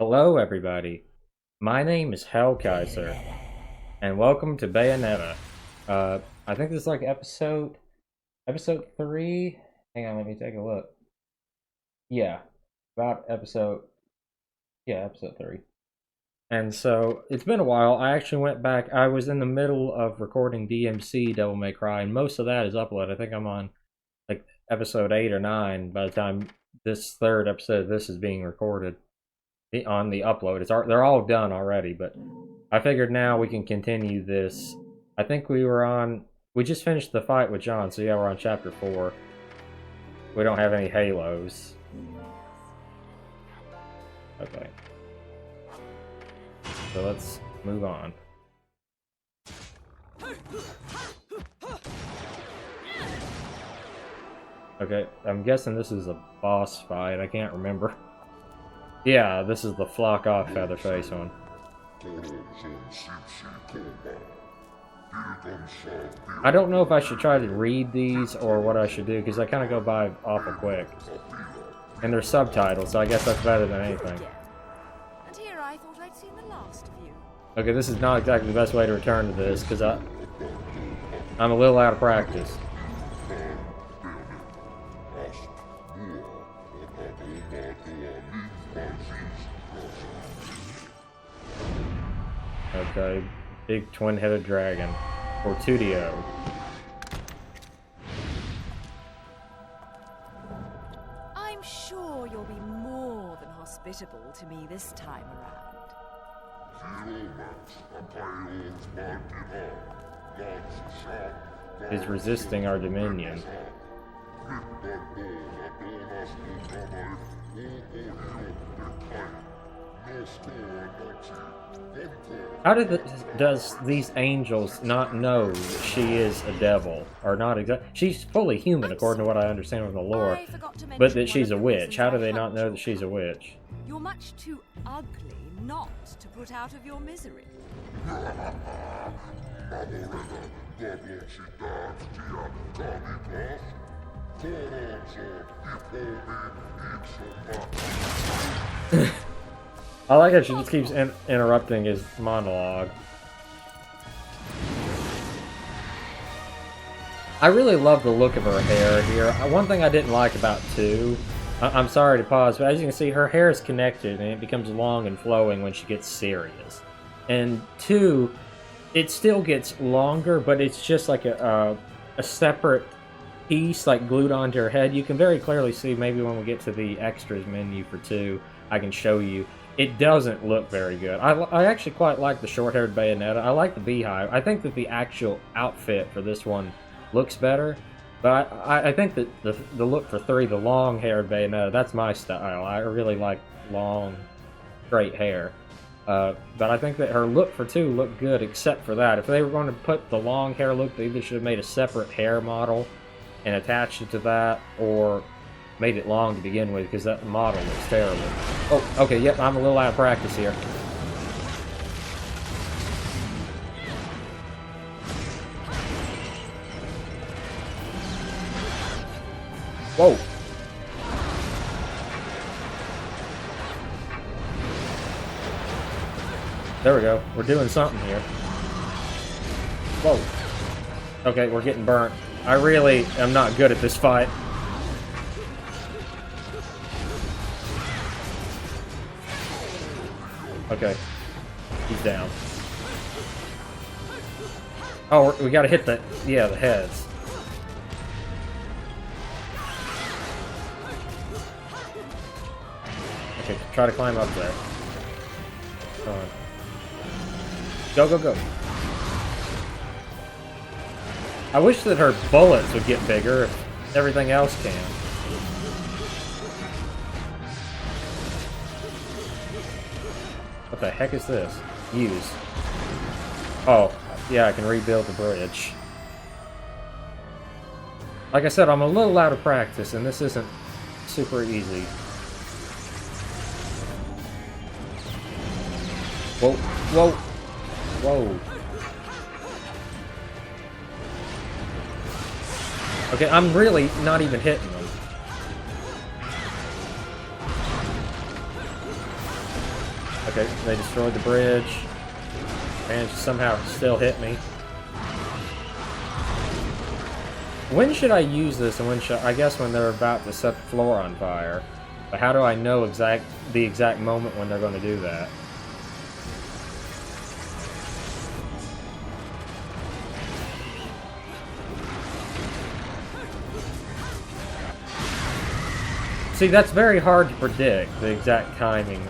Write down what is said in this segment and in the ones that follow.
Hello, everybody. My name is Hellkaiser, and welcome to Bayonetta. I think this is like episode 3. Hang on, let me take a look. Yeah, about episode 3. And so it's been a while. I actually went back. I was in the middle of recording DMC Devil May Cry, and most of that is uploaded. I think I'm on like episode 8 or 9 by the time this third episode of this is being recorded on the upload. They're all done already, but I figured now we can continue this. I think we just finished the fight with John, so yeah, we're on chapter 4. We don't have any halos. Okay. So let's move on. Okay, I'm guessing this is a boss fight. I can't remember. Yeah, this is the flock off Featherface one. I don't know if I should try to read these or what I should do, because I kind of go by awful quick. And there's subtitles, so I guess that's better than anything. And here I thought I'd seen the last of you. Okay, this is not exactly the best way to return to this, because I'm a little out of practice. Okay, big twin-headed dragon. Fortudio. I'm sure you'll be more than hospitable to me this time around. Is resisting our dominion. How does these angels not know that she is a devil? Or not exactly? She's fully human, according to what I understand from the lore. But that she's a witch. How do they not know that she's a witch? You're much too ugly not to put out of your misery. I like how she just keeps interrupting his monologue. I really love the look of her hair here. One thing I didn't like about 2, I'm sorry to pause, but as you can see, her hair is connected and it becomes long and flowing when she gets serious. And 2, it still gets longer, but it's just like a separate piece, like glued onto her head. You can very clearly see, maybe when we get to the extras menu for 2, I can show you. It doesn't look very good. I actually quite like the short-haired Bayonetta. I like the beehive. I think that the actual outfit for this one looks better. But I think that the look for 3, the long-haired Bayonetta, that's my style. I really like long, straight hair. But I think that her look for 2 looked good, except for that. If they were going to put the long hair look, they either should have made a separate hair model and attached it to that, or made it long to begin with, because that model looks terrible. Oh, okay, yep, I'm a little out of practice here. Whoa! There we go. We're doing something here. Whoa. Okay, we're getting burnt. I really am not good at this fight. Okay, he's down. Oh, we gotta hit the heads. Okay, try to climb up there. Come on. Go, go, go. I wish that her bullets would get bigger if everything else can. What the heck is this? Use. Oh, yeah, I can rebuild the bridge. Like I said, I'm a little out of practice, and this isn't super easy. Whoa, whoa, whoa. Okay, I'm really not even hitting them. Okay, they destroyed the bridge. Managed to somehow still hit me. When should I use this and when should I guess when they're about to set the floor on fire. But how do I know the exact moment when they're going to do that? See, that's very hard to predict, the exact timing.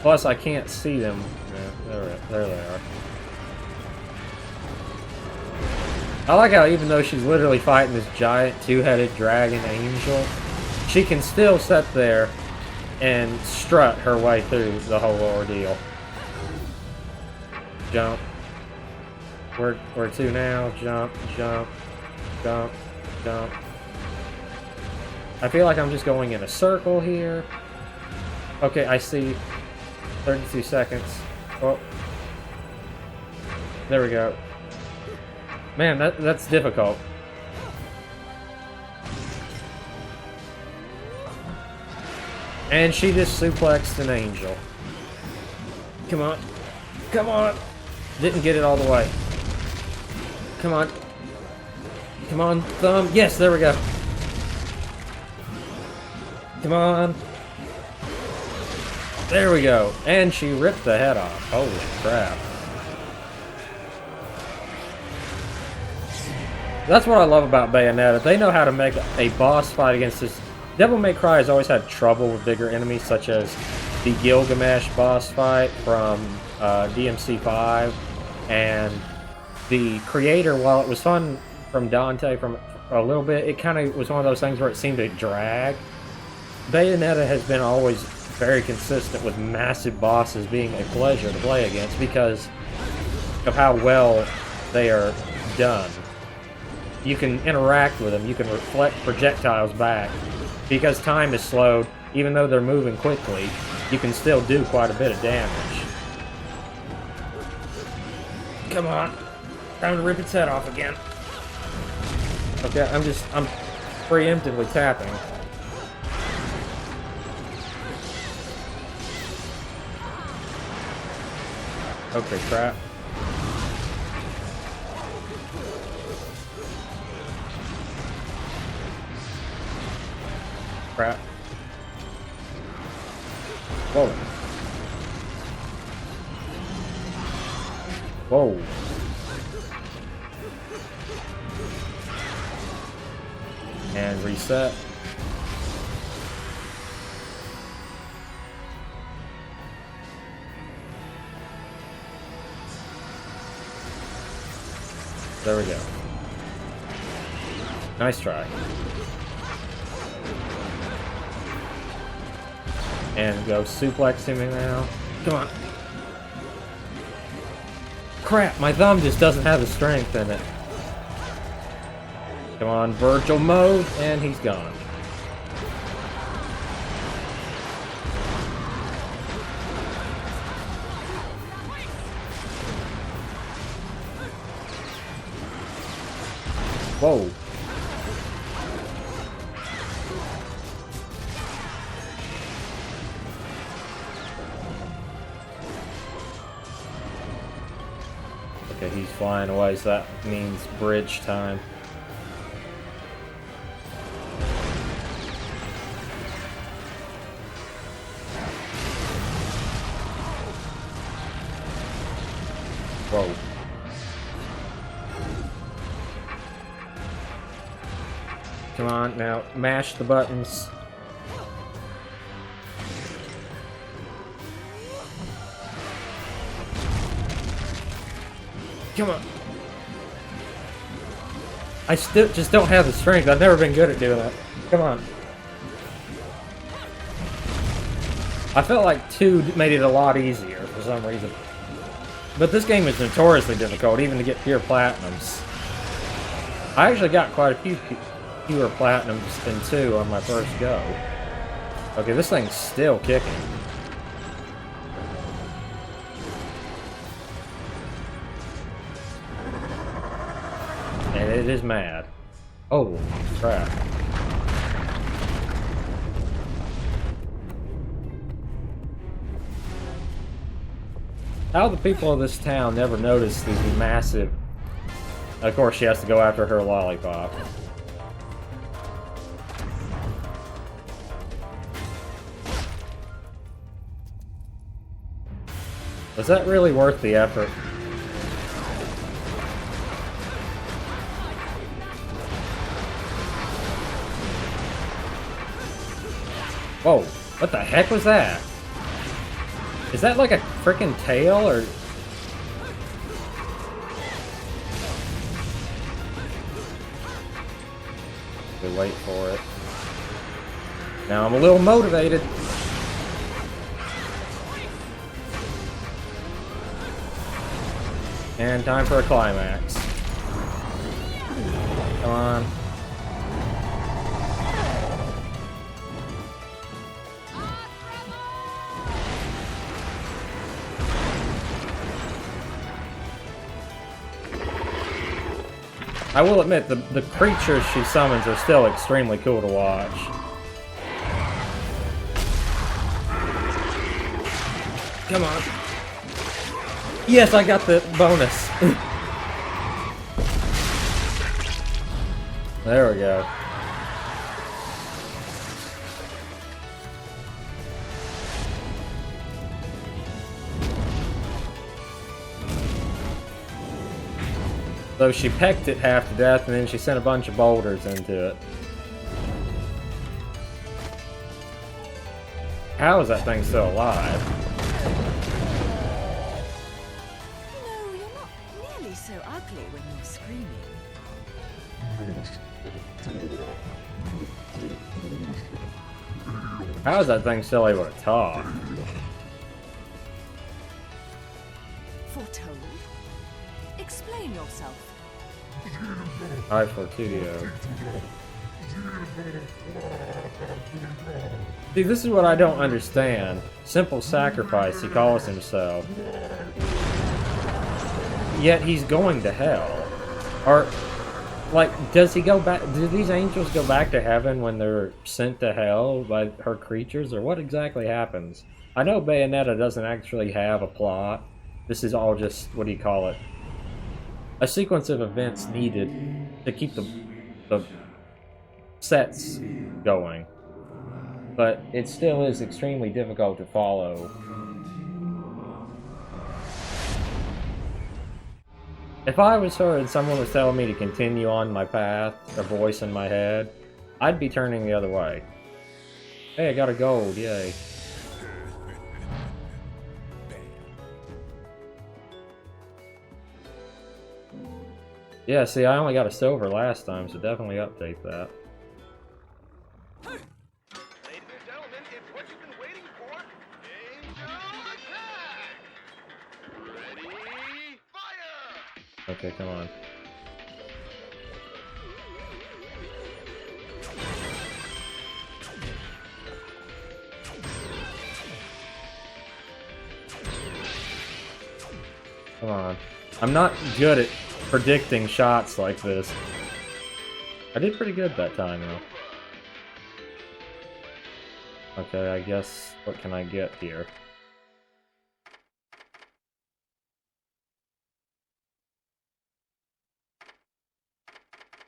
Plus, I can't see them. Yeah, there they are. I like how even though she's literally fighting this giant two-headed dragon angel, she can still sit there and strut her way through the whole ordeal. Jump. Where to now? Jump, jump, jump, jump. I feel like I'm just going in a circle here. Okay, I see. 32 seconds. Oh. There we go. Man, that's difficult. And she just suplexed an angel. Come on. Come on. Didn't get it all the way. Come on. Come on, thumb. Yes, there we go. Come on. There we go. And she ripped the head off. Holy crap. That's what I love about Bayonetta. They know how to make a boss fight against this. Devil May Cry has always had trouble with bigger enemies, such as the Gilgamesh boss fight from DMC5. And the creator, while it was fun from Dante from a little bit, it kind of was one of those things where it seemed to drag. Bayonetta has been always very consistent with massive bosses being a pleasure to play against because of how well they are done. You can interact with them, you can reflect projectiles back. Because time is slowed, even though they're moving quickly, you can still do quite a bit of damage. Come on. Time to rip its head off again. Okay, I'm preemptively tapping. Okay, crap. Crap. Whoa. Whoa. And reset. There we go. Nice try. And go suplex him now. Come on. Crap, my thumb just doesn't have the strength in it. Come on, Virgil mode, and he's gone. Whoa. Okay, he's flying away, so that means bridge time. Whoa. Come on, now mash the buttons. Come on. I still just don't have the strength. I've never been good at doing that. Come on. I felt like 2 made it a lot easier for some reason. But this game is notoriously difficult, even to get pure platinums. I actually got quite a few pure platinums than 2 on my first go. Okay, this thing's still kicking. And it is mad. Oh, crap. How the people of this town never noticed these massive... Of course, she has to go after her lollipop. Was that really worth the effort? Whoa, what the heck was that? Is that like a freaking tail, or... We wait for it. Now I'm a little motivated. And time for a climax. Come on. I will admit, the creatures she summons are still extremely cool to watch. Come on. Yes, I got the bonus. There we go. So she pecked it half to death, and then she sent a bunch of boulders into it. How is that thing still alive? No, you're not nearly so ugly when you're screaming. How is that thing still able to talk? Foretold? Explain yourself. Alright, Fortudio. See, this is what I don't understand. Simple sacrifice, he calls himself. Yet he's going to hell. Or, like, does he go back? Do these angels go back to heaven when they're sent to hell by her creatures? Or what exactly happens? I know Bayonetta doesn't actually have a plot. This is all just, what do you call it? A sequence of events needed to keep the sets going. But it still is extremely difficult to follow. If I was her and someone was telling me to continue on my path, a voice in my head, I'd be turning the other way. Hey, I got a gold, yay. Yeah, see, I only got a silver last time, so definitely update that. Ladies and gentlemen, it's what you've been waiting for. Angel attack! Ready, fire! Okay, come on. Come on. I'm not good at predicting shots like this. I did pretty good that time, though. Okay, I guess, what can I get here?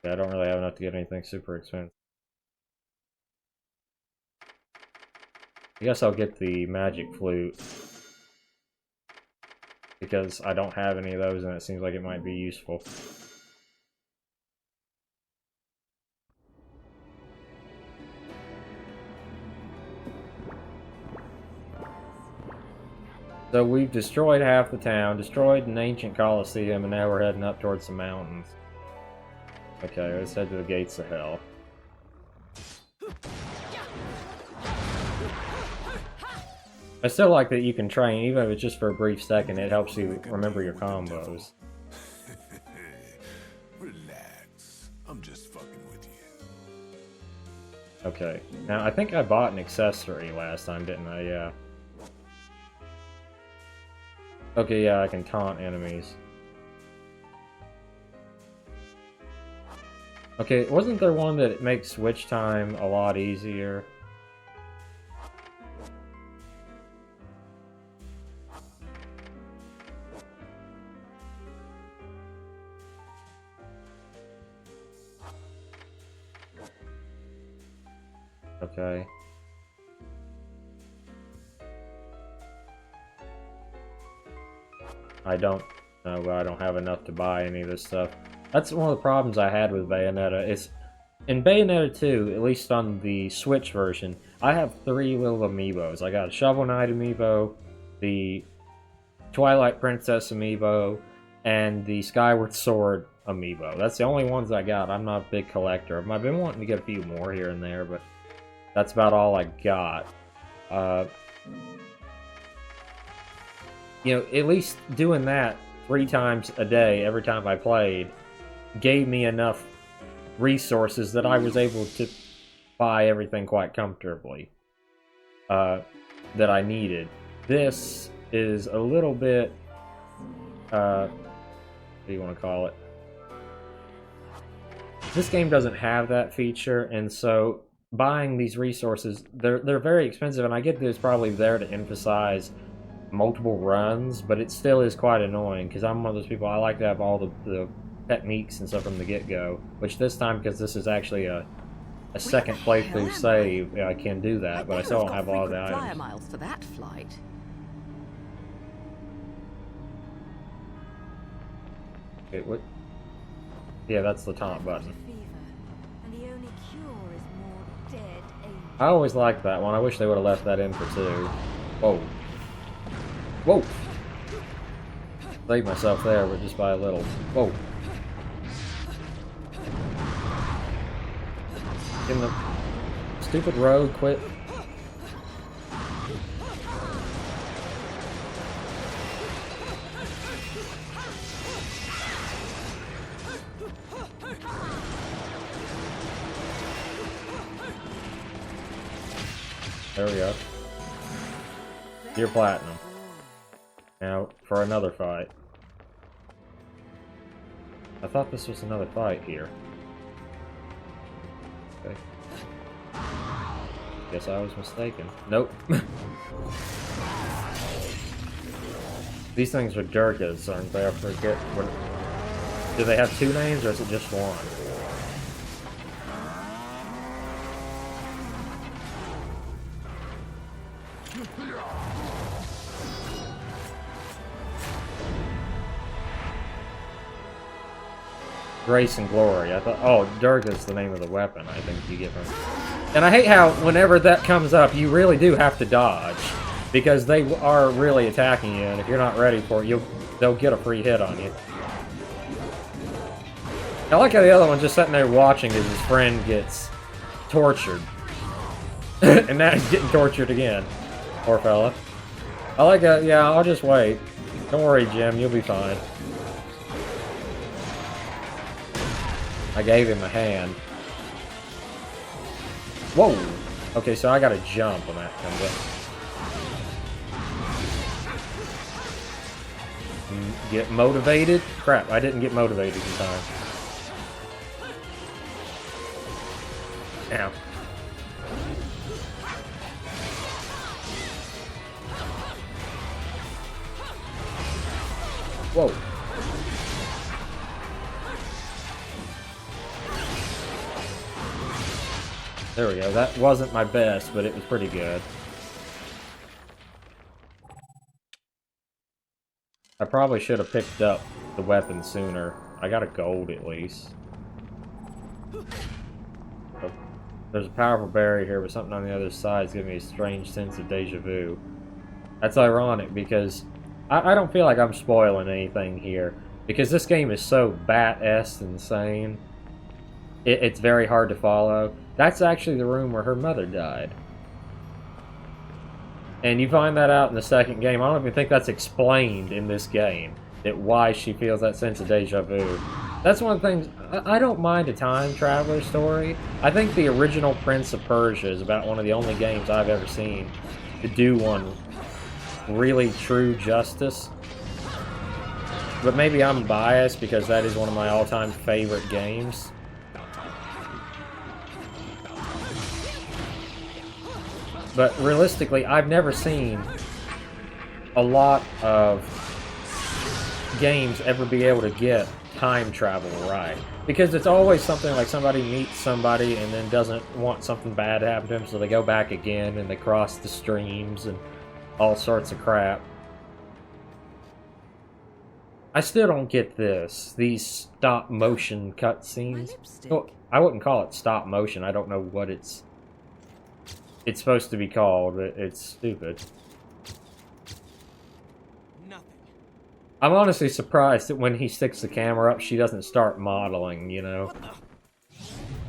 Yeah, I don't really have enough to get anything super expensive. I guess I'll get the magic flute. Because I don't have any of those and it seems like it might be useful. So we've destroyed half the town, destroyed an ancient coliseum, and now we're heading up towards the mountains. Okay, let's head to the gates of hell. I still like that you can train, even if it's just for a brief second, it helps you remember your combos. Relax. I'm just fucking with you. Okay, now I think I bought an accessory last time, didn't I? Yeah. Okay, yeah, I can taunt enemies. Okay, wasn't there one that makes switch time a lot easier? Okay. I don't know, I don't have enough to buy any of this stuff. That's one of the problems I had with Bayonetta. It's in Bayonetta 2, at least on the Switch version, I have 3 little amiibos. I got a Shovel Knight amiibo, the Twilight Princess amiibo, and the Skyward Sword amiibo. That's the only ones I got. I'm not a big collector. I've been wanting to get a few more here and there, but that's about all I got. You know, at least doing that 3 times a day, every time I played, gave me enough resources that I was able to buy everything quite comfortably that I needed. This is a little bit, what do you want to call it? This game doesn't have that feature, and so buying these resources, they're very expensive, and I get that it's probably there to emphasize multiple runs, but it still is quite annoying, because I'm one of those people, I like to have all the techniques and stuff from the get-go, which this time, because this is actually a second playthrough save, I can do that, but I still don't have all the items. Flyer miles for that flight. Okay, what? Yeah, that's the taunt button. I always liked that one. I wish they would have left that in for 2. Whoa. Whoa! Saved myself there, but just by a little. Whoa. Can the stupid road quit? There we go. You're platinum. Now, for another fight. I thought this was another fight here. Okay. Guess I was mistaken. Nope. These things are Durgas, aren't they? I forget what... Do they have 2 names, or is it just 1? Grace and Glory. I thought, oh, Durga's the name of the weapon, I think you get from. And I hate how whenever that comes up, you really do have to dodge, because they are really attacking you, and if you're not ready for it, they'll get a free hit on you. I like how the other one's just sitting there watching as his friend gets tortured. And now he's getting tortured again. Poor fella. I like that. Yeah, I'll just wait. Don't worry, Jim. You'll be fine. I gave him a hand. Whoa! Okay, so I gotta jump when that comes up. Get motivated? Crap, I didn't get motivated in time. Ow. Whoa. There we go. That wasn't my best, but it was pretty good. I probably should have picked up the weapon sooner. I got a gold at least. Oh, there's a powerful barrier here, but something on the other side is giving me a strange sense of deja vu. That's ironic because I don't feel like I'm spoiling anything here, because this game is so bat-ass insane. It's very hard to follow. That's actually the room where her mother died. And you find that out in the second game. I don't even think that's explained in this game, that why she feels that sense of deja vu. That's one of the things, I don't mind a time traveler story. I think the original Prince of Persia is about one of the only games I've ever seen to do one really true justice. But maybe I'm biased because that is one of my all-time favorite games. But realistically, I've never seen a lot of games ever be able to get time travel right. Because it's always something like somebody meets somebody and then doesn't want something bad to happen to them, so they go back again and they cross the streams and all sorts of crap. I still don't get this. These stop motion cutscenes. Well, I wouldn't call it stop motion. I don't know what it's supposed to be called. It's stupid. Nothing. I'm honestly surprised that when he sticks the camera up, she doesn't start modeling, you know?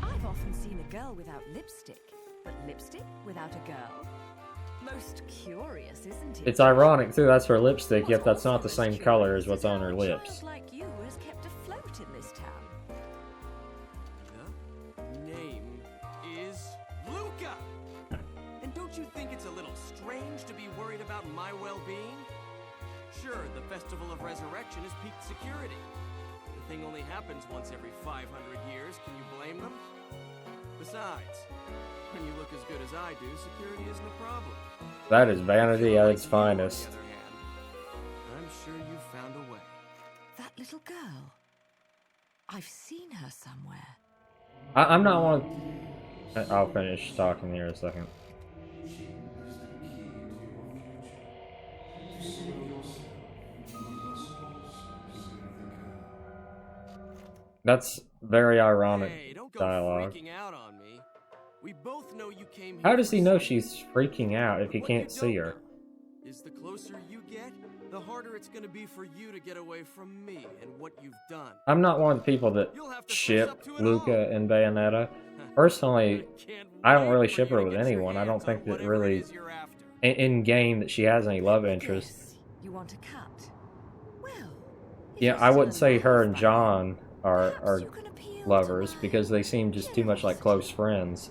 I've often seen a girl without lipstick, but lipstick without a girl? Most curious, isn't it? It's ironic, too. That's her lipstick, yet that's not the same color as what's on her lips. Like you was kept afloat in this town. The name is Luca! And don't you think it's a little strange to be worried about my well-being? Sure, the Festival of Resurrection is peak security. The thing only happens once every 500 years. Can you blame them? Besides, when you look as good as I do, security isn't a problem. That is vanity at its finest. On the other hand, I'm sure you found a way. That little girl. I've seen her somewhere. I'm not one. I'll finish talking here in a second. That's very ironic Hey, don't go dialogue. freaking out on me. We both know you came here How does for he know something. she's freaking out if he What you can't see don't her? know is the closer you get, the harder it's going to be for you to get away from me and what you've done. I'm not one of the people that You'll have to fess ship up to it Luca all. and Bayonetta. Personally, Can't I don't wait really for ship you her to with get your anyone. I don't hands think on that whatever it really is you're after. in game that she has any love interest. Yes. You want a cut? Well, if Yeah, you're I still wouldn't say her alive and by John are perhaps you can appeal to lovers my because they seem just too much like close friends.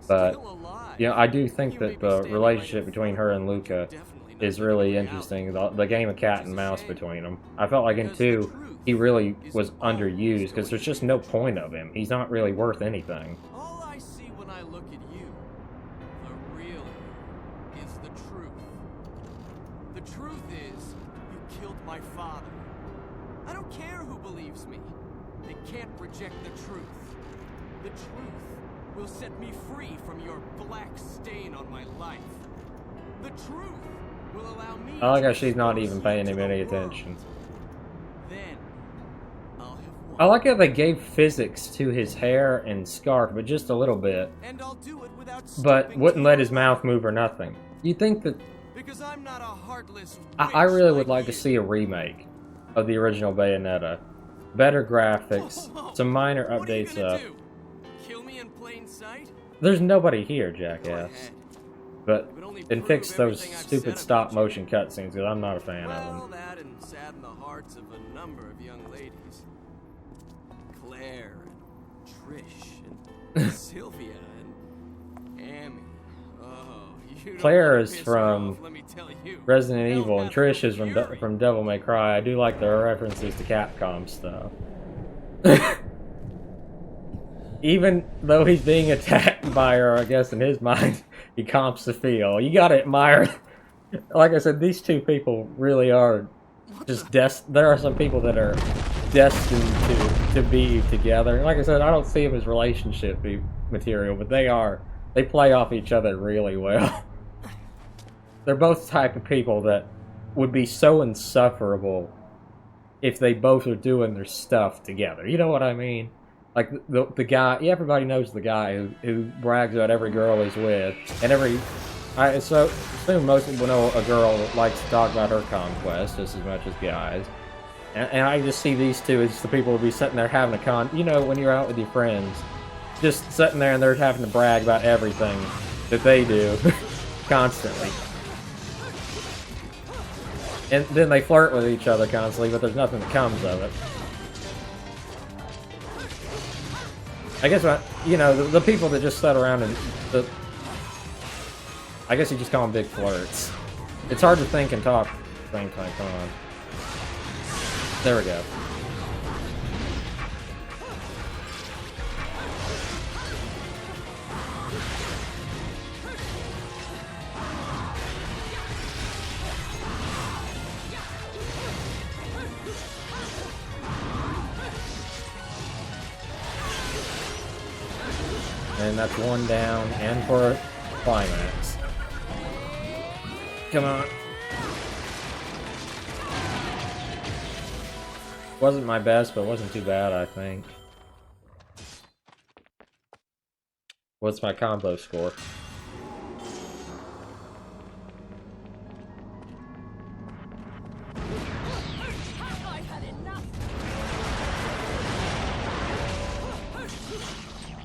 But Still alive. you know, I do think You may that be the standing relationship right in between front her of and me, Luca but definitely not is the really reality. interesting. The game of cat and mouse between them. I felt like in Because the 2, truth he really is was always underused because there's just no point of him. He's not really worth anything. All I see when I look at you, the real you, is the truth. The truth is, you killed my father. I don't care who believes me. They can't reject the truth. The truth will set me free from your black stain on my life. The truth will allow me I like to how she's not expose even you paying to him the any world. attention. Then, I'll have won. I like how they gave physics to his hair and scarf, but just a little bit. And I'll do it without But stooping wouldn't to let your his mouth level. move or nothing. You think that Because I'm not a heartless I witch really would like to you. see a remake of the original Bayonetta. Better graphics, Whoa, some minor what are you updates gonna up. do? Kill me in plain sight? There's nobody here, Go jackass. ahead. But It would only and prove fix those everything I've stupid said stop about you. motion cutscenes because I'm not a fan of Well, them. that and sadden the hearts of a number of young ladies. Claire and Trish and Sylvia and Amy. Oh, you don't Claire wanna is piss her from off, let me tell you. Resident Hell Evil and hath Trish no is from fury. from Devil May Cry. I do like their references to Capcom stuff. Even though he's being attacked by her, I guess in his mind, he comps the feel. You gotta admire. Like I said, these two people really are just there are some people that are destined to be together. Like I said, I don't see them as relationship material, but they play off each other really well. They're both the type of people that would be so insufferable if they both are doing their stuff together. You know what I mean? Like the guy, everybody knows the guy who brags about every girl he's with, and I assume most people know a girl that likes to talk about her conquest just as much as guys. And I just see these two as the people who be sitting there having you know, when you're out with your friends, just sitting there and they're having to brag about everything that they do constantly. And then they flirt with each other constantly, but there's nothing that comes of it. I guess, you know, the people that just sit around and I guess you just call them big flirts. It's hard to think and talk at the same time. Come on. There we go. And that's one down, and for a climax. Come on. Wasn't my best, but wasn't too bad, I think. What's my combo score?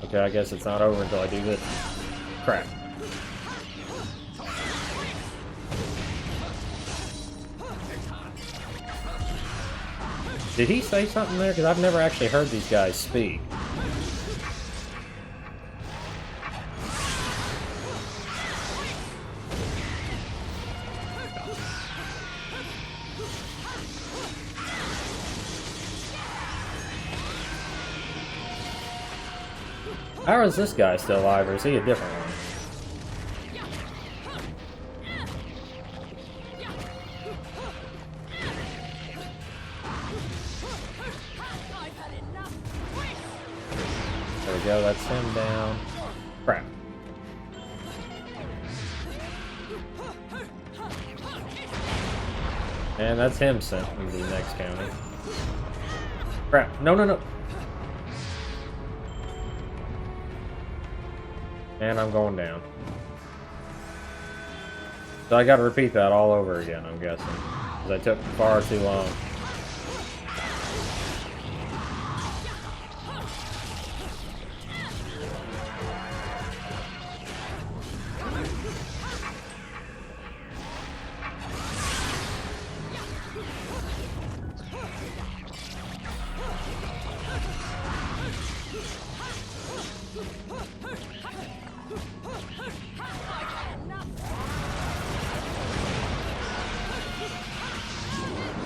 Okay, I guess it's not over until I do this. Crap. Did he say something there? Because I've never actually heard these guys speak. How is this guy still alive, or is he a different one? There we go, that's him down. Crap. And that's him sent into the next county. Crap. No, no, no. And I'm going down. So I gotta repeat that all over again, I'm guessing. Because I took far too long.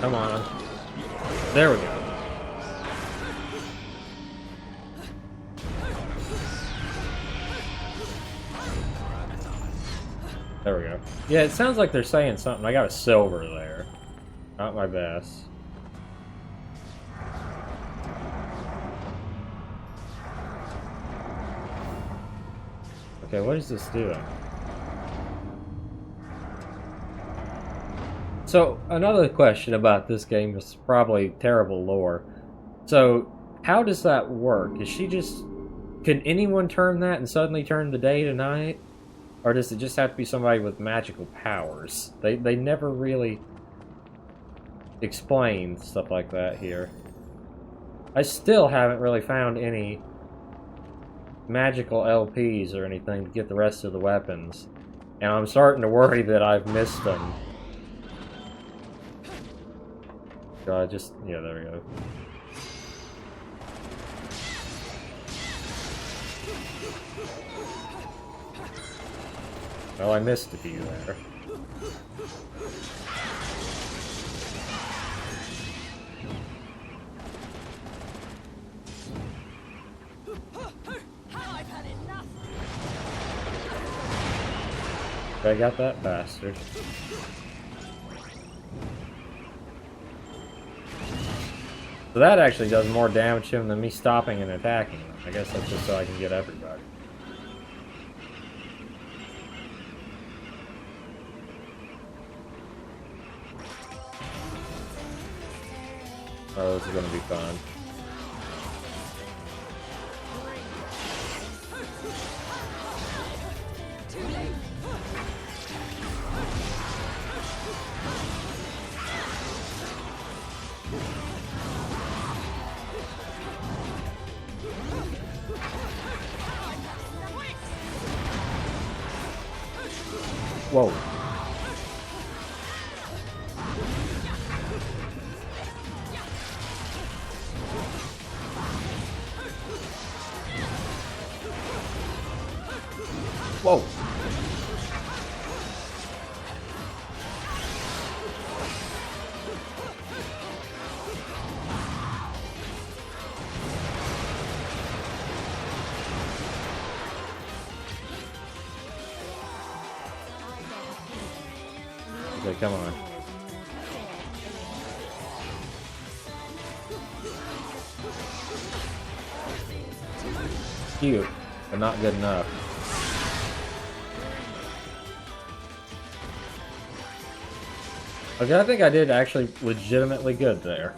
Come on. There we go. There we go. Yeah, it sounds like they're saying something. I got a silver there. Not my best. Okay, what is this doing? So, another question about this game is probably terrible lore. So, how does that work? Is she just... Can anyone turn that and suddenly turn the day to night? Or does it just have to be somebody with magical powers? They never really explain stuff like that here. I still haven't really found any magical LPs or anything to get the rest of the weapons. And I'm starting to worry that I've missed them. God, just... yeah, there we go. Well, I missed a few there. I got that bastard. So that actually does more damage to him than me stopping and attacking him. I guess that's just so I can get everybody. Oh, this is gonna be fun. Whoa. Whoa. Okay, come on. Cute. but not good enough. Okay, I think I did actually legitimately good there.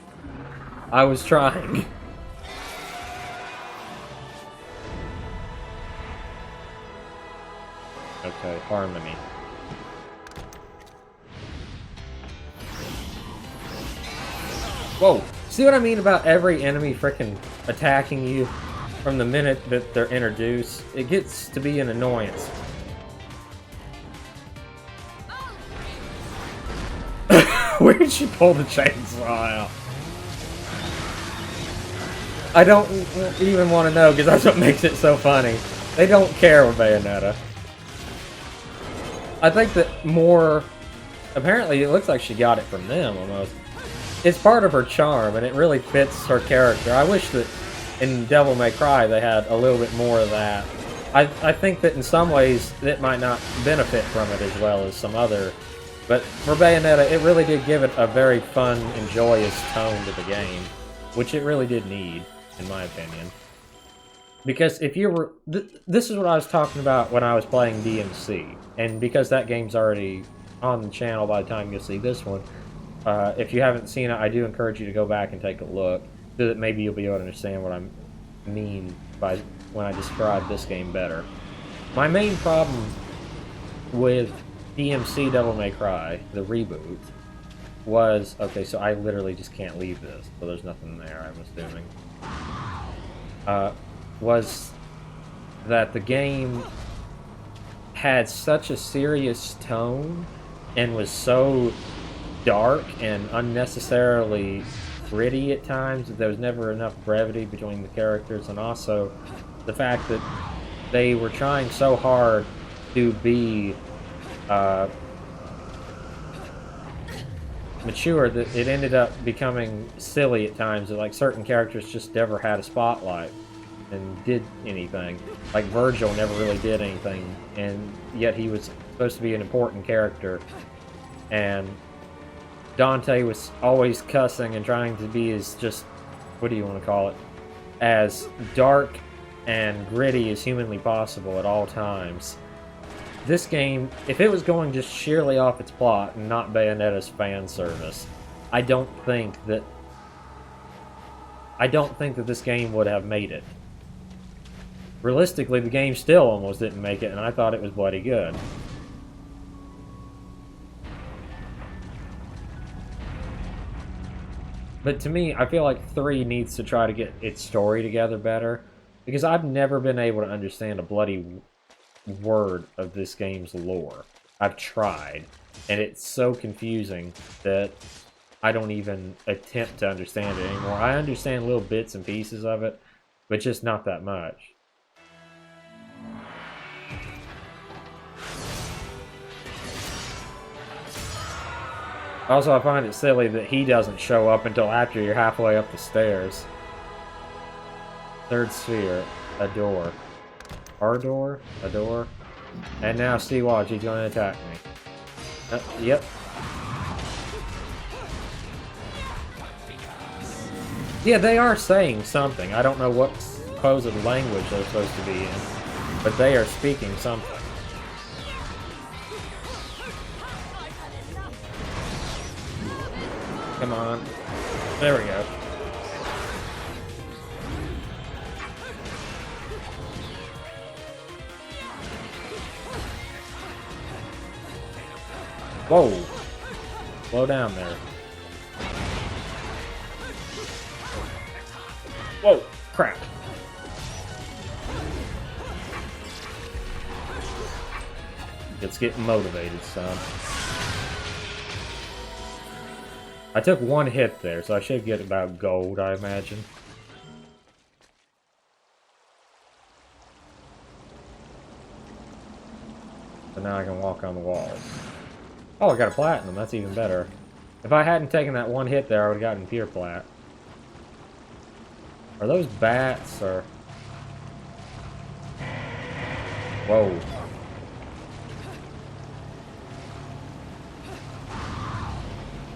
I was trying. Okay, harmony. Whoa! See what I mean about every enemy frickin' attacking you from the minute that they're introduced? It gets to be an annoyance. Where did she pull the chainsaw out? I don't even want to know, because that's what makes it so funny. They don't care with Bayonetta. I think that more... Apparently, it looks like she got it from them, almost. It's part of her charm, and it really fits her character. I wish that in Devil May Cry they had a little bit more of that. I think that in some ways, it might not benefit from it as well as some other... But for Bayonetta, it really did give it a very fun and joyous tone to the game, which it really did need, in my opinion. Because if you were... this is what I was talking about when I was playing DMC, and because that game's already on the channel by the time you'll see this one, if you haven't seen it, I do encourage you to go back and take a look, so that maybe you'll be able to understand what I mean by when I describe this game better. My main problem with DMC Devil May Cry, the reboot, was... Okay, so I literally just can't leave this, so there's nothing there, I'm assuming. Was that the game had such a serious tone and was so dark and unnecessarily gritty at times that there was never enough brevity between the characters, and also the fact that they were trying so hard to be mature that it ended up becoming silly at times. That, like, certain characters just never had a spotlight and did anything. Like Virgil never really did anything, and yet he was supposed to be an important character. And Dante was always cussing and trying to be as just, what do you want to call it, as dark and gritty as humanly possible at all times. This game, if it was going just sheerly off its plot and not Bayonetta's fan service, I don't think that this game would have made it. Realistically, the game still almost didn't make it, and I thought it was bloody good. But to me, I feel like 3 needs to try to get its story together better, because I've never been able to understand a bloody word of this game's lore. I've tried, and it's so confusing that I don't even attempt to understand it anymore. I understand little bits and pieces of it, but just not that much. Also, I find it silly that he doesn't show up until after you're halfway up the stairs. Third sphere, a door. Our door? A door? And now, see, watch, he's going to attack me. Yep. Yeah, they are saying something. I don't know what supposed language they're supposed to be in, but they are speaking something. Come on. There we go. Whoa! Slow down there. Whoa! Crap. Let's get motivated, son. I took one hit there, so I should get about gold, I imagine. So now I can walk on the walls. Oh, I got a platinum. That's even better. If I hadn't taken that one hit there, I would have gotten pure plat. Are those bats, or... Whoa.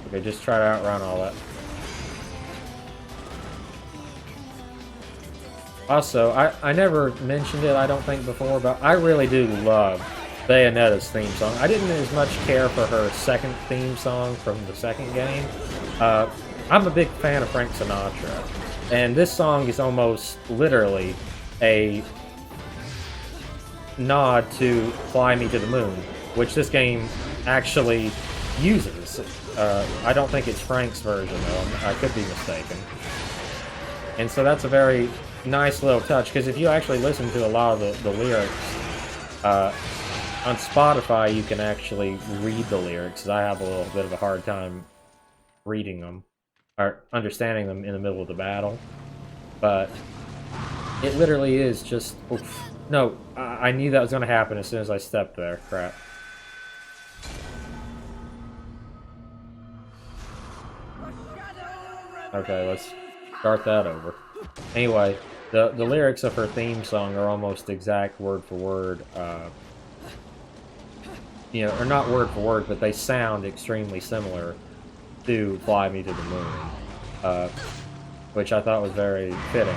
Okay, just try to outrun all that. Also, I never mentioned it, I don't think, before, but I really do love Bayonetta's theme song. I didn't as much care for her second theme song from the second game. I'm a big fan of Frank Sinatra, and this song is almost literally a nod to Fly Me to the Moon, which this game actually uses. I don't think it's Frank's version, though. I could be mistaken. And so that's a very nice little touch, because if you actually listen to a lot of the lyrics, on Spotify you can actually read the lyrics, 'cause I have a little bit of a hard time reading them, or understanding them in the middle of the battle. But it literally is just... Oof. No, I knew that was going to happen as soon as I stepped there. Crap. Okay, let's start that over. Anyway, the lyrics of her theme song are almost exact word for word. You know, or not word for word, but they sound extremely similar to Fly Me to the Moon, which I thought was very fitting.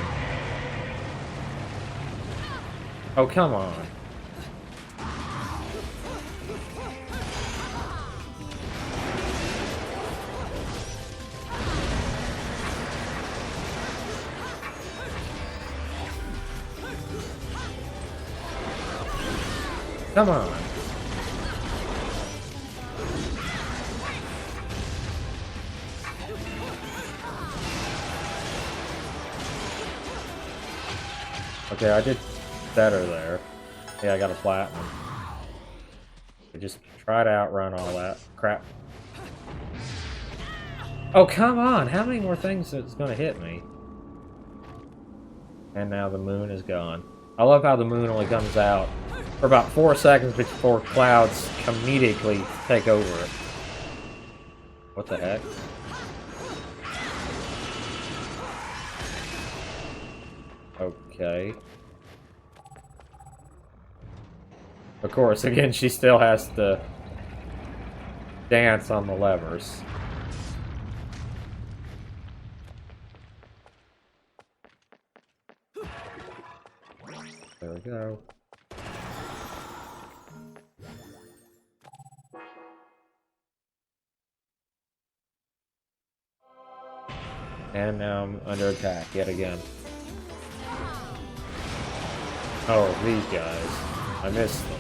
Oh, come on. Come on. Okay, I did better there. Yeah, I got a platinum. I just try to outrun all that crap. Oh, come on! How many more things is gonna hit me? And now the moon is gone. I love how the moon only comes out for about 4 seconds before clouds comedically take over it. What the heck? Okay. Of course, again, she still has to dance on the levers. There we go. And now I'm under attack yet again. Oh, these guys. I missed them.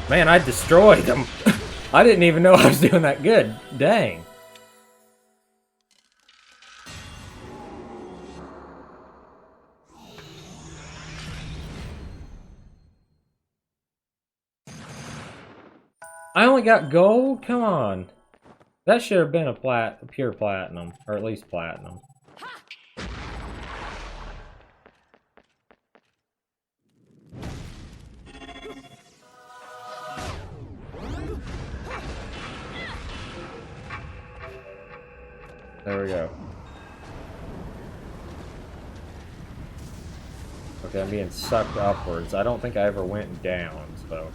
Man, I destroyed them. I didn't even know I was doing that good. Dang. I only got gold? Come on. That should have been a pure platinum, or at least platinum. There we go. Okay, I'm being sucked upwards. I don't think I ever went down, so...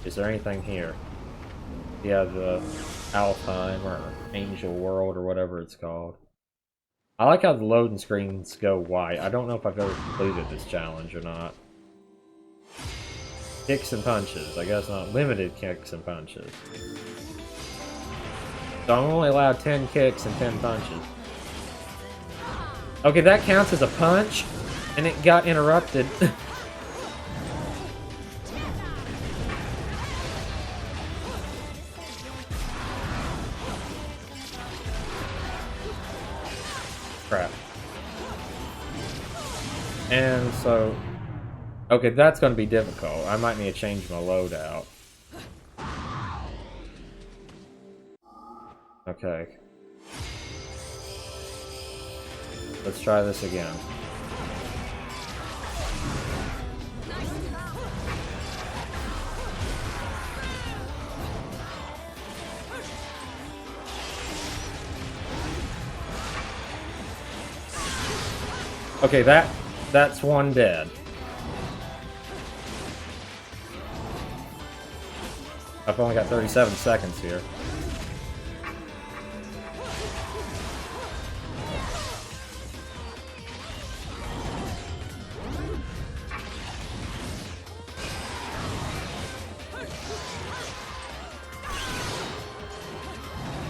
Is there anything here? Yeah, the Alfheim, or Angel World, or whatever it's called. I like how the loading screens go white. I don't know if I've ever completed this challenge or not. Kicks and punches. I guess not. Limited kicks and punches. So I'm only allowed 10 kicks and 10 punches. Okay, that counts as a punch, and it got interrupted. Crap. And so... Okay, that's going to be difficult. I might need to change my loadout. Okay. Let's try this again. Okay, that's one dead. I've only got 37 seconds here.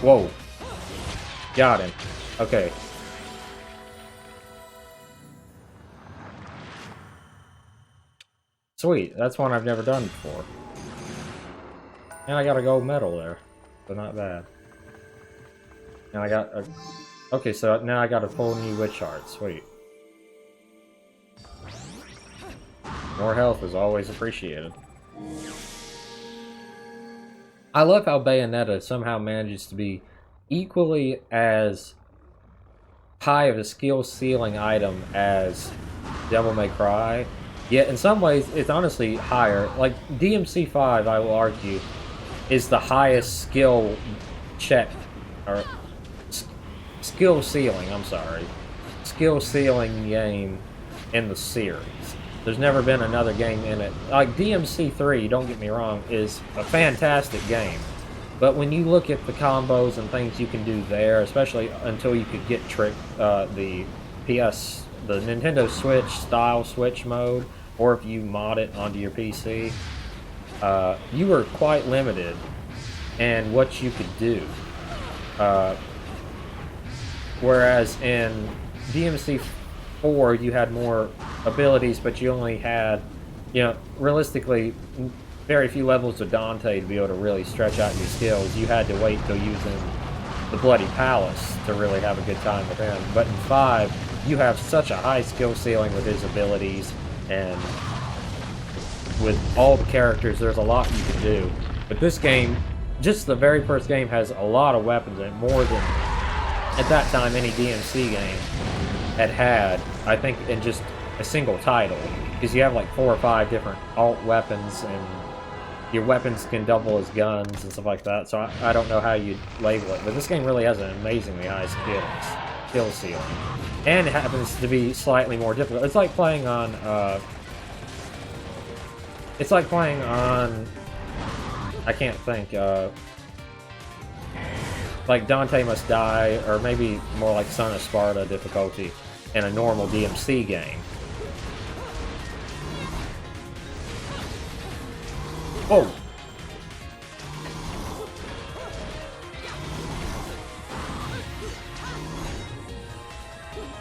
Whoa. Got him. Okay. Sweet. That's one I've never done before. And I got a gold medal there. So not bad. And I got a... Okay, so now I got a full new witch heart. Sweet. More health is always appreciated. I love how Bayonetta somehow manages to be equally as high of a skill ceiling item as Devil May Cry. Yet in some ways, it's honestly higher. Like, DMC5, I will argue, is the highest skill check, or skill ceiling, I'm sorry. Skill ceiling game in the series. There's never been another game in it. Like, DMC3, don't get me wrong, is a fantastic game. But when you look at the combos and things you can do there, especially until you could get the Nintendo Switch style Switch mode, or if you mod it onto your PC, you were quite limited in what you could do. Whereas in DMC4, you had more abilities, but you only had, realistically, very few levels of Dante to be able to really stretch out your skills. You had to wait till using the Bloody Palace to really have a good time with him. But in 5, you have such a high skill ceiling with his abilities, and with all the characters, there's a lot you can do. But this game, just the very first game, has a lot of weapons in it, more than, at that time, any DMC game had, I think, in just a single title. Because you have like 4 or 5 different alt weapons, and your weapons can double as guns and stuff like that, so I don't know how you'd label it. But this game really has an amazingly high skill ceiling. And it happens to be slightly more difficult. It's like playing on, I can't think, like Dante Must Die, or maybe more like Son of Sparta difficulty in a normal DMC game. Oh!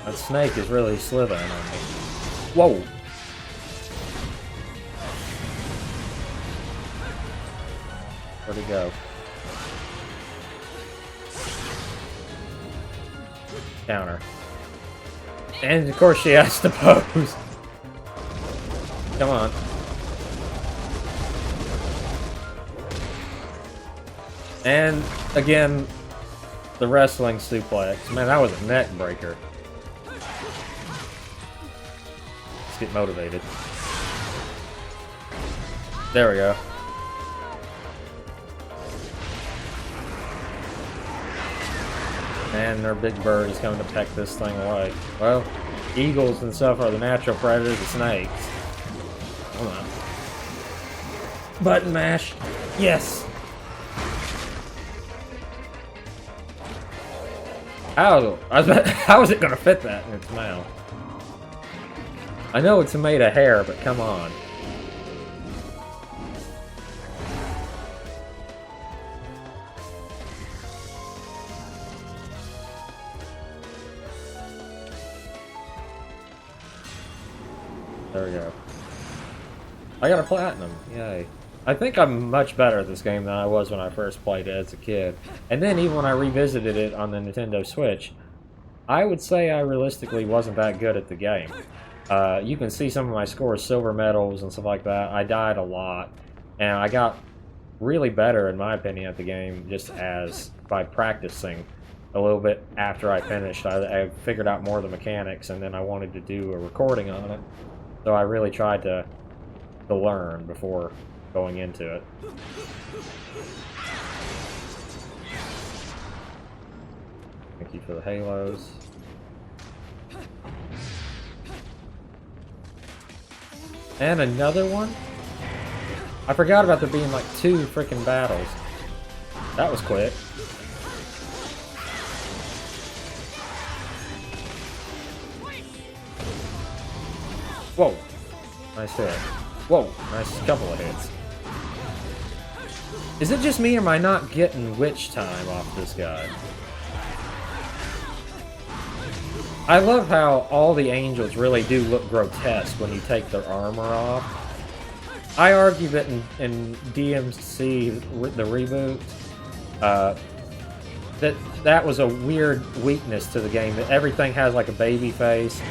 That snake is really slithering on me. Whoa! Where'd he go? Counter. And of course she has to pose. Come on. And again, the wrestling suplex. Man, that was a neck breaker. Let's get motivated. There we go. And their big bird is coming to peck this thing away. Well, eagles and stuff are the natural predators of snakes. Hold on. Button mash. Yes! How is it gonna fit that in its mouth? I know it's made of hair, but come on. There we go. I got a platinum. Yay. I think I'm much better at this game than I was when I first played it as a kid. And then even when I revisited it on the Nintendo Switch, I would say I realistically wasn't that good at the game. You can see some of my scores, silver medals and stuff like that. I died a lot. And I got really better, in my opinion, at the game just by practicing a little bit after I finished. I figured out more of the mechanics, and then I wanted to do a recording on it. So I really tried to learn before going into it. Thank you for the halos. And another one? I forgot about there being like 2 freaking battles. That was quick. Whoa. Nice hit. Whoa. Nice couple of hits. Is it just me or am I not getting witch time off this guy? I love how all the angels really do look grotesque when you take their armor off. I argue that in DMC, the reboot, that was a weird weakness to the game, that everything has like a baby face.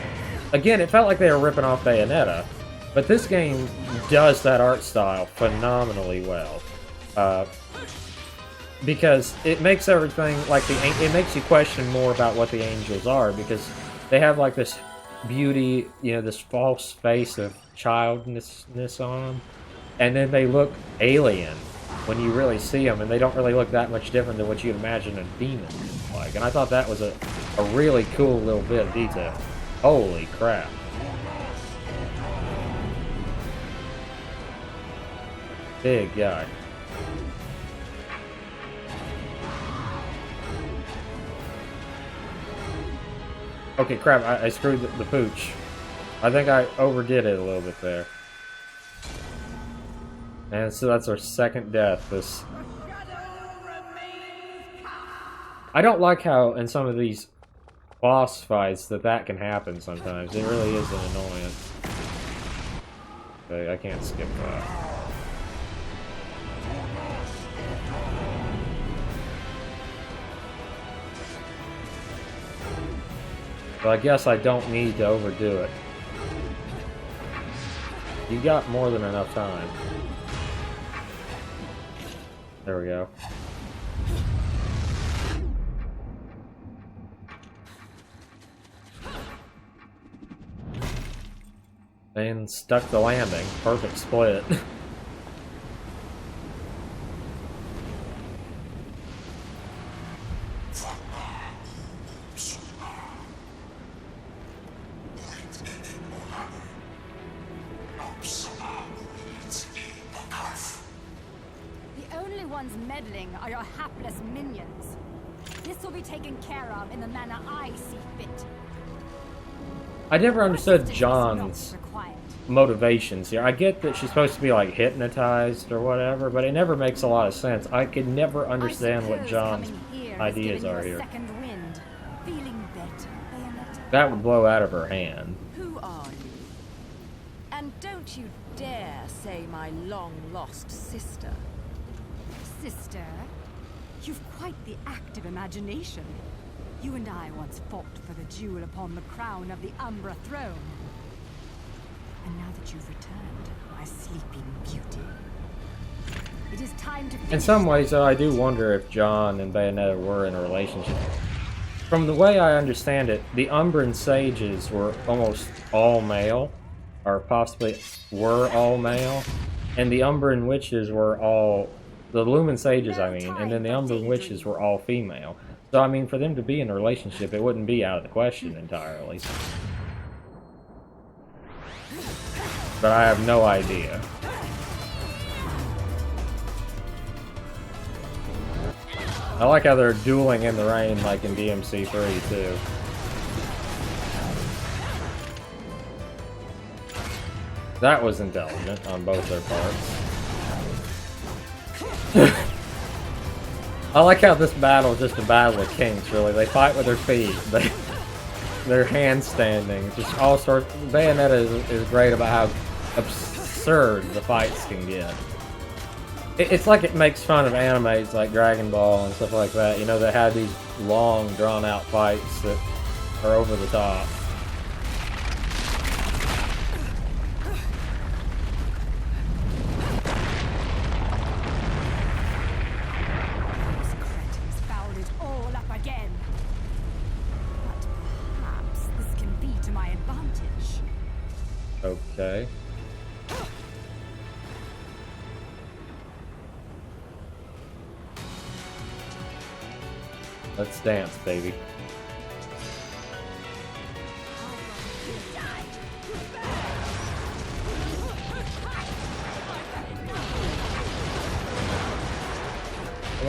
Again, it felt like they were ripping off Bayonetta, but this game does that art style phenomenally well. Because it makes everything like it makes you question more about what the angels are, because they have like this beauty, you know, this false face of childness on them, and then they look alien when you really see them, and they don't really look that much different than what you'd imagine a demon is like. And I thought that was a really cool little bit of detail. Holy crap. Big guy. Okay, crap, I screwed the pooch. I think I overdid it a little bit there. And so that's our second death. I don't like how in some of these boss fights that can happen sometimes. It really is an annoyance. Okay, I can't skip that. But I guess I don't need to overdo it. You got more than enough time. There we go. And stuck the landing. Perfect split. Meddling are your hapless minions. This will be taken care of in the manner I see fit. I never understood John's motivations here. I get that she's supposed to be like hypnotized or whatever, but it never makes a lot of sense. I could never understand what John's ideas are here. Feeling better, Bayonetta? That would blow out of her hand. Who are you? And don't you dare say my long-lost sister. Sister, you've quite the active imagination. You and I once fought for the jewel upon the crown of the Umbra throne. And now that you've returned, my sleeping beauty, it is time to finish. In some ways, though, I do wonder if John and Bayonetta were in a relationship. From the way I understand it, the Umbran sages were almost all male, or possibly were all male, and the Umbran witches were all... The Lumen Sages, I mean, and then the Umbran Witches were all female. So, I mean, for them to be in a relationship, it wouldn't be out of the question entirely. But I have no idea. I like how they're dueling in the rain like in DMC 3, too. That was intelligent on both their parts. I like how this battle is just a battle of kinks, really. They fight with their feet. They're handstanding. Just all sorts. Bayonetta is great about how absurd the fights can get. It's like it makes fun of animes like Dragon Ball and stuff like that. You know, that have these long, drawn-out fights that are over the top. Okay. Let's dance, baby.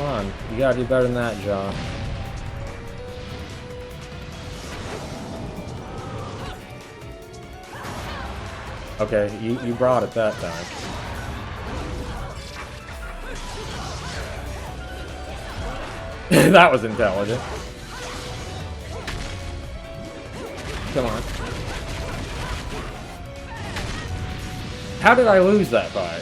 on. You gotta do better than that, John. Okay, you brought it that time. That was intelligent. Come on. How did I lose that fight?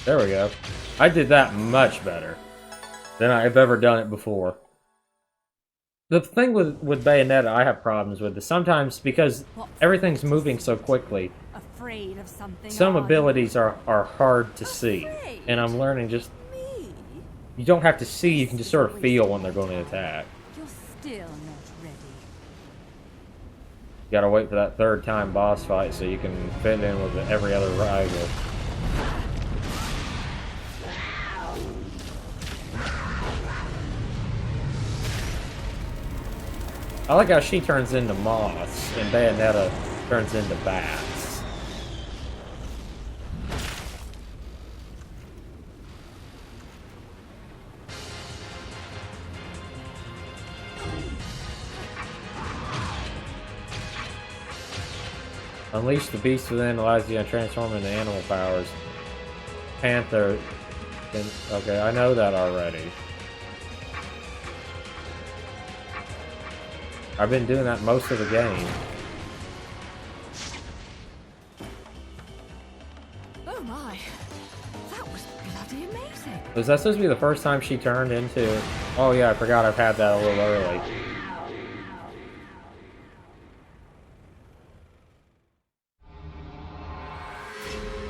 There we go. I did that much better than I've ever done it before. The thing with Bayonetta I have problems with is sometimes because everything's moving so quickly, Afraid of something. some are you? abilities are hard to see. And I'm learning just... Me? You don't have to see, you can just sort of feel when they're going to attack. You're still not ready. You gotta wait for that third time boss fight so you can fit in with every other rival. I like how she turns into moths and Bayonetta turns into bats. Unleash the beast within allows you to transform into animal powers. Panther. Okay, I know that already. I've been doing that most of the game. Oh my. That was bloody amazing. Was that supposed to be the first time she turned into... Oh yeah, I forgot I've had that a little early.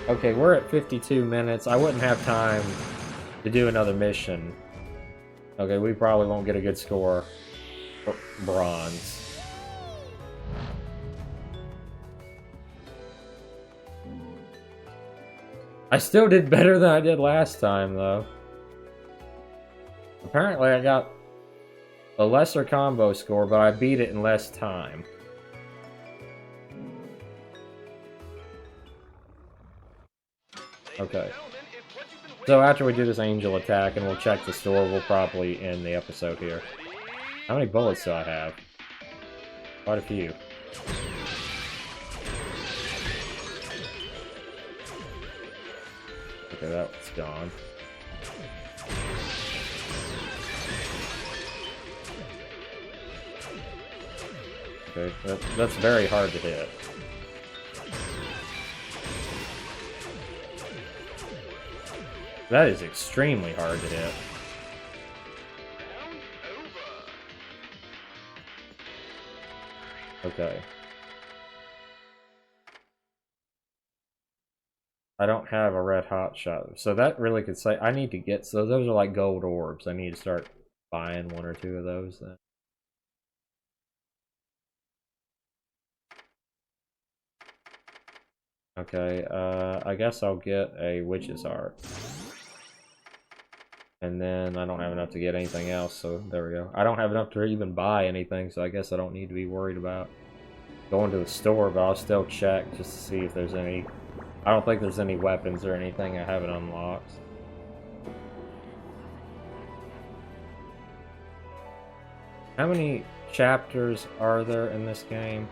Okay, we're at 52 minutes. I wouldn't have time to do another mission. Okay, we probably won't get a good score. Bronze. I still did better than I did last time, though. Apparently, I got a lesser combo score, but I beat it in less time. Okay. So after we do this angel attack and we'll check the store, we'll probably end the episode here. How many bullets do I have? Quite a few. Okay, that's gone. Okay, that's very hard to hit. That is extremely hard to hit. Okay. I don't have a red hot shot, so that really could say I need to get. So those are like gold orbs. I need to start buying one or two of those then. Okay, I guess I'll get a witch's heart. And then I don't have enough to get anything else, so there we go. I don't have enough to even buy anything, so I guess I don't need to be worried about going to the store, but I'll still check just to see if there's any... I don't think there's any weapons or anything I haven't unlocked. How many chapters are there in this game?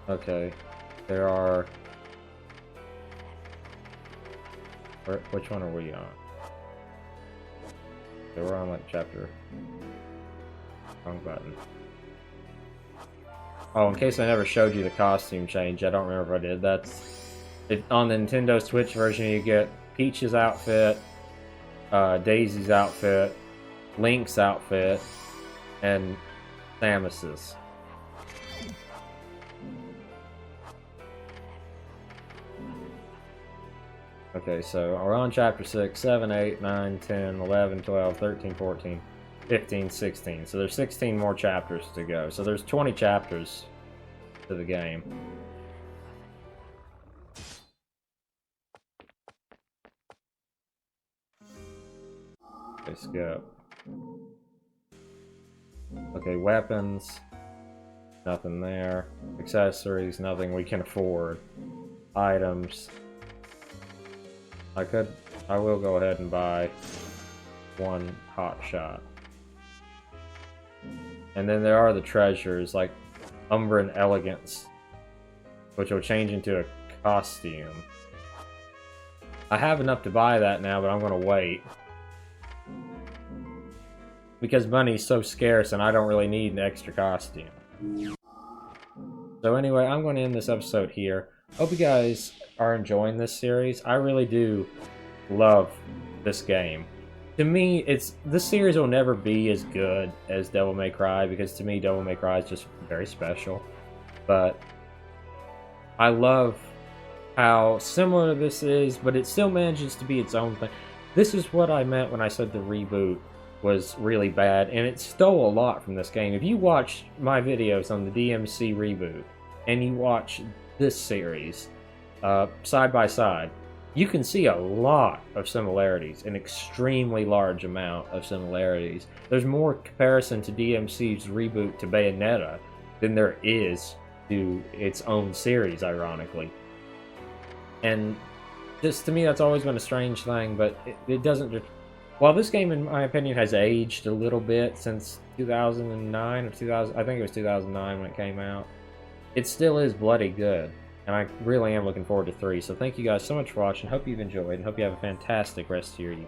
Okay, there are... Which one are we on? Okay, we're on like chapter... Wrong button. Oh, in case I never showed you the costume change, I don't remember if I did. That's... on the Nintendo Switch version, you get Peach's outfit, Daisy's outfit, Link's outfit, and Samus's. Okay, so we're on chapter 6, 7, 8, 9, 10, 11, 12, 13, 14, 15, 16. So there's 16 more chapters to go. So there's 20 chapters to the game. Okay, skip. Okay, weapons. Nothing there. Accessories, nothing we can afford. Items. I will go ahead and buy one hot shot. And then there are the treasures, like Umbran Elegance, which will change into a costume. I have enough to buy that now, but I'm gonna wait. Because money's so scarce and I don't really need an extra costume. So anyway, I'm going to end this episode here. Hope you guys are enjoying this series. I really do love this game. To me, this series will never be as good as Devil May Cry, because to me, Devil May Cry is just very special. But I love how similar this is, but it still manages to be its own thing. This is what I meant when I said the reboot was really bad, and it stole a lot from this game. If you watch my videos on the DMC reboot, and you watch this series side by side, you can see a lot of similarities, an extremely large amount of similarities. There's more comparison to DMC's reboot to Bayonetta than there is to its own series, ironically. And just, to me, that's always been a strange thing, but it doesn't just... While this game, in my opinion, has aged a little bit since 2009 or 2000, I think it was 2009 when it came out, it still is bloody good. And I really am looking forward to 3. So thank you guys so much for watching. Hope you've enjoyed, and hope you have a fantastic rest of your evening.